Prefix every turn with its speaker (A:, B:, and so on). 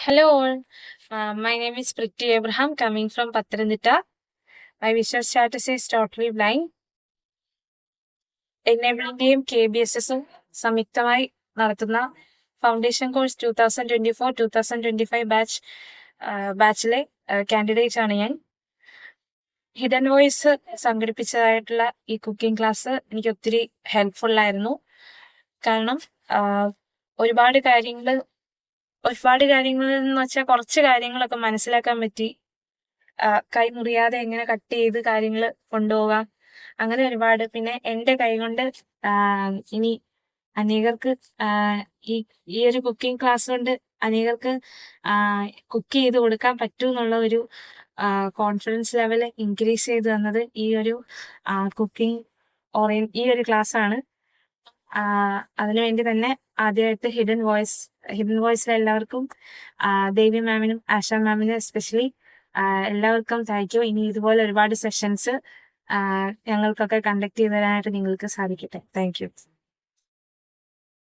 A: Hello all, my name is Priti Abraham coming from Pathanamthitta. My visual status is totally blind. എന്നബിളിന്റെയും KBSS-ഉം സംയുക്തമായി നടത്തുന്ന foundation course 2024-2025 ബാച്ചിലെ candidate ആണ് ഞാൻ. Hidden voice സംഘടിപ്പിച്ചതായിട്ടുള്ള ഈ cooking class എനിക്ക് ഒത്തിരി helpful ആയിരുന്നു. കാരണം ഒരുപാട് കാര്യങ്ങൾ എന്ന് വെച്ചാൽ കുറച്ച് കാര്യങ്ങളൊക്കെ മനസ്സിലാക്കാൻ പറ്റി. കൈ മുറിയാതെ എങ്ങനെ കട്ട് ചെയ്ത് കാര്യങ്ങൾ കൊണ്ടുപോകാം, അങ്ങനെ ഒരുപാട്. പിന്നെ എൻ്റെ കൈ കൊണ്ട് ഇനി അനേകർക്ക് ഈ ഒരു കുക്കിംഗ് ക്ലാസ് കൊണ്ട് അനേകർക്ക് കുക്ക് ചെയ്ത് കൊടുക്കാൻ പറ്റും എന്നുള്ള ഒരു കോൺഫിഡൻസ് ലെവൽ ഇൻക്രീസ് ചെയ്ത് തന്നത് ഈ ഒരു കുക്കിംഗ് ഈ ഒരു ക്ലാസ് ആണ്. അതിനുവേണ്ടി തന്നെ ആദ്യമായിട്ട് ഹിഡൻ വോയിസിലെ എല്ലാവർക്കും, ദേവി മാമിനും ആശ മാമിനും എസ്പെഷ്യലി എല്ലാവർക്കും താങ്ക് യു. ഇനി ഇതുപോലെ ഒരുപാട് സെഷൻസ് ഞങ്ങൾക്കൊക്കെ കണ്ടക്ട് ചെയ്ത് തരാനായിട്ട് നിങ്ങൾക്ക് സാധിക്കട്ടെ. Thank you.